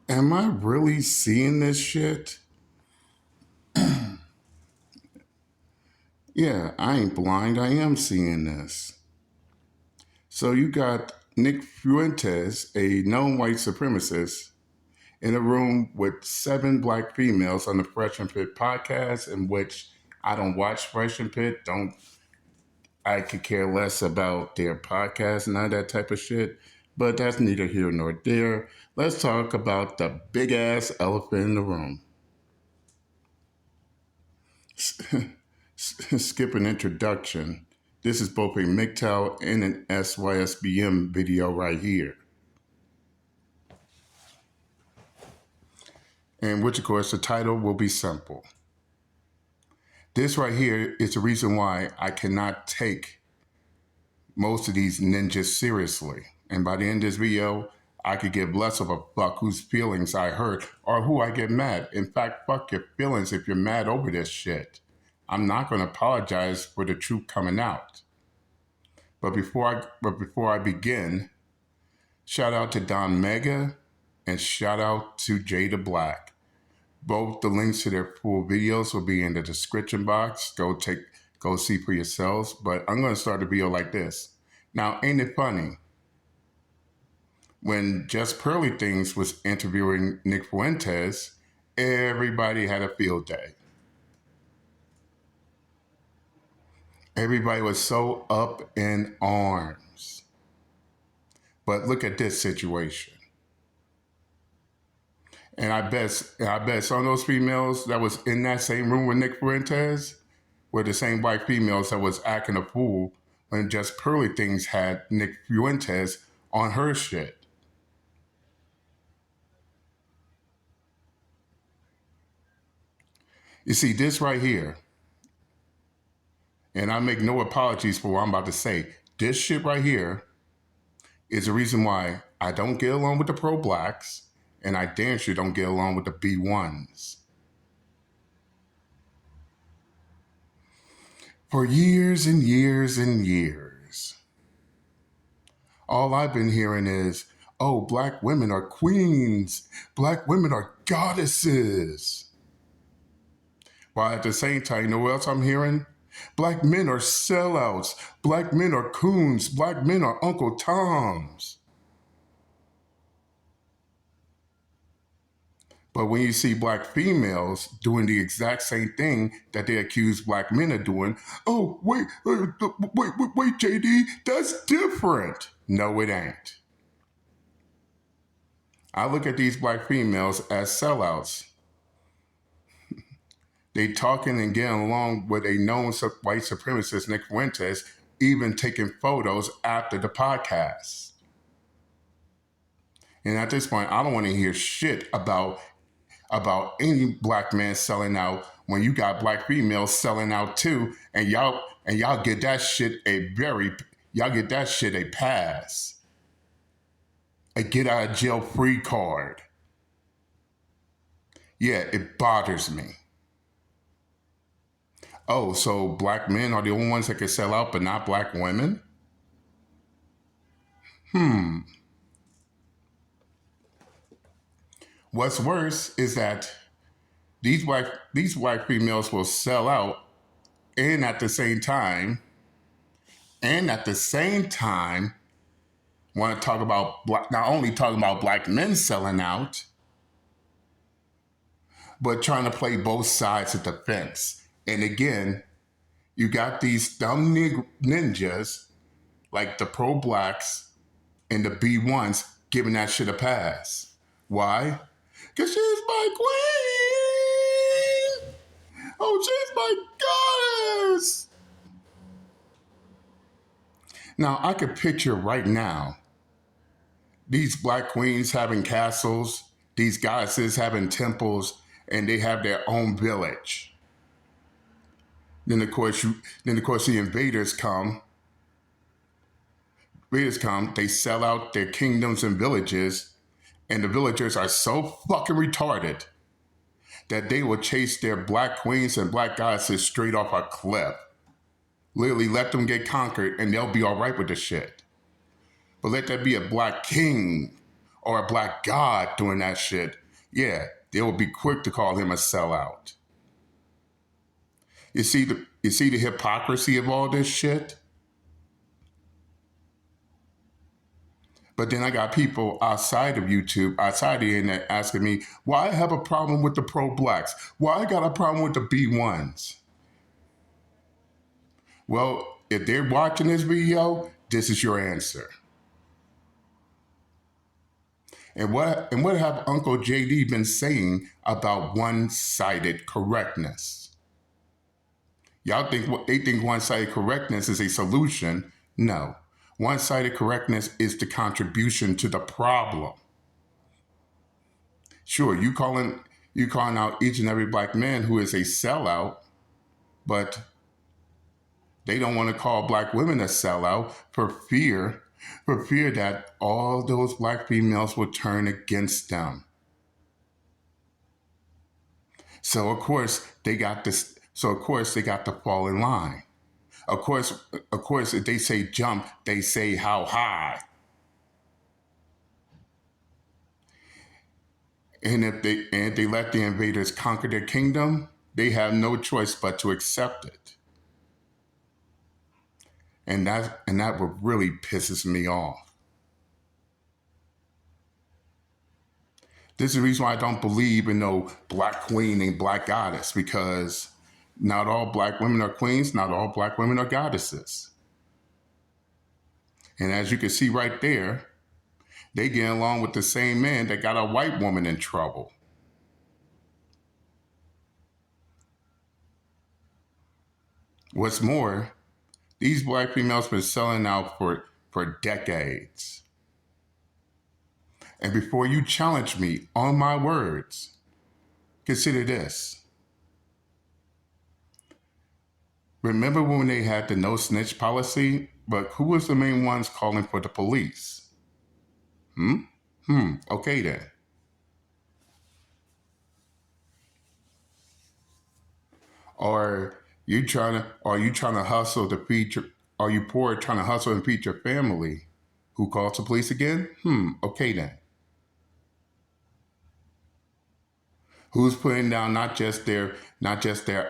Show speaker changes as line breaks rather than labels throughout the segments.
Am I really seeing this shit? Yeah, I ain't blind. I am seeing this. So you got Nick Fuentes, a known white supremacist, in a room with 7 black females on the Fresh and Fit podcast, in which I don't watch Fresh and Fit. Don't I could care less about their podcast and all that type of shit. But that's neither here nor there. Let's talk about the big ass elephant in the room. Skip an introduction. This is both a MGTOW and an SYSBM video right here. And which, of course, the title will be simple. This right here is the reason why I cannot take most of these ninjas seriously. And by the end of this video, I could give less of a fuck whose feelings I hurt or who I get mad. In fact, fuck your feelings if you're mad over this shit. I'm not going to apologize for the truth coming out. But before I begin, shout out to Don Mega and shout out to Jada Black. Both the links to their full videos will be in the description box. Go see for yourselves. But I'm going to start the video like this. Now, ain't it funny? When Just Pearly Things was interviewing Nick Fuentes, everybody had a field day. Everybody was so up in arms. But look at this situation. And I bet some of those females that was in that same room with Nick Fuentes were the same white females that was acting a fool when Just Pearly Things had Nick Fuentes on her shit. You see, this right here, and I make no apologies for what I'm about to say, this shit right here is the reason why I don't get along with the pro-blacks, and I damn sure don't get along with the B1s. For years and years and years, all I've been hearing is, oh, black women are queens. Black women are goddesses. While at the same time, you know what else I'm hearing? Black men are sellouts. Black men are coons. Black men are Uncle Toms. But when you see black females doing the exact same thing that they accuse black men of doing, oh, wait, JD, that's different. No, it ain't. I look at these black females as sellouts. They talking and getting along with a known white supremacist, Nick Fuentes, even taking photos after the podcast. And at this point, I don't want to hear shit about any black man selling out when you got black females selling out too, and y'all get that shit a pass, a get out of jail free card. Yeah, it bothers me. Oh, so black men are the only ones that can sell out, but not black women? What's worse is that these white females will sell out, and at the same time, want to talk about not only talking about black men selling out, but trying to play both sides of the fence. And again, you got these dumb ninjas like the pro-blacks and the B1s giving that shit a pass. Why? Because she's my queen! Oh, she's my goddess! Now, I could picture right now these black queens having castles, these goddesses having temples, and they have their own village. Then of course the invaders come. They sell out their kingdoms and villages, and the villagers are so fucking retarded that they will chase their black queens and black goddesses straight off a cliff. Literally let them get conquered and they'll be all right with the shit. But let that be a black king or a black god doing that shit, yeah, they will be quick to call him a sellout. You see the hypocrisy of all this shit? But then I got people outside of YouTube, outside the internet, asking me why I have a problem with the pro-blacks, why I got a problem with the B1s. Well, if they're watching this video, this is your answer. And what have Uncle JD been saying about one-sided correctness? Y'all think one-sided correctness is a solution? No. One-sided correctness is the contribution to the problem. Sure, you calling out each and every black man who is a sellout, but they don't want to call black women a sellout for fear that all those black females will turn against them. So of course they got this. So of course they got to fall in line. Of course, if they say jump, they say how high. And if they let the invaders conquer their kingdom, they have no choice but to accept it. And that what really pisses me off. This is the reason why I don't believe in no black queen and black goddess, because not all black women are queens, not all black women are goddesses. And as you can see right there, they get along with the same man that got a white woman in trouble. What's more, these black females been selling out for decades. And before you challenge me on my words, consider this. Remember when they had the no snitch policy, but who was the main ones calling for the police? Okay then. Are you trying to hustle to feed your, are you poor trying to hustle and feed your family? Who calls the police again? Okay then. Who's putting down not just their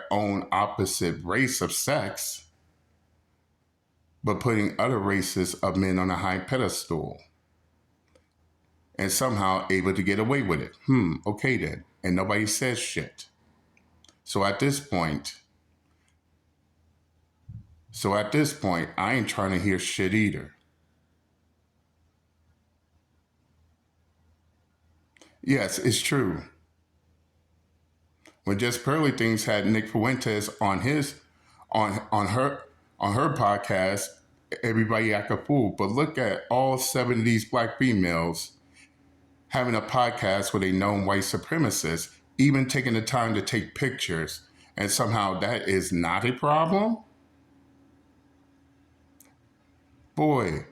own opposite race of sex, but putting other races of men on a high pedestal? And somehow able to get away with it. Okay then. And nobody says shit. So at this point, I ain't trying to hear shit either. Yes, it's true. When Just Pearly Things had Nick Fuentes on her podcast, everybody act a fool. But look at all 7 of these black females having a podcast with a known white supremacist, even taking the time to take pictures, and somehow that is not a problem? Boy,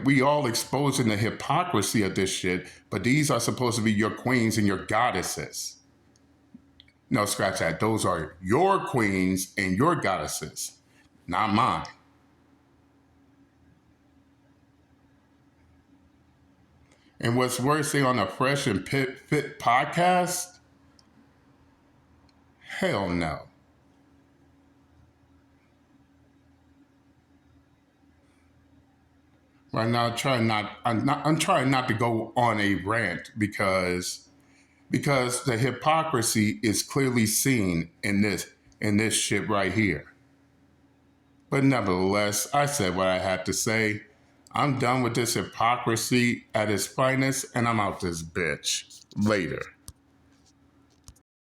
we all exposing the hypocrisy of this shit, but these are supposed to be your queens and your goddesses. No, scratch that. Those are your queens and your goddesses, not mine. And what's worse, they on a Fresh and Fit podcast? Hell no. Right now, I'm trying not to go on a rant because the hypocrisy is clearly seen in this shit right here. But nevertheless, I said what I had to say. I'm done with this hypocrisy at its finest, and I'm out this bitch. Later.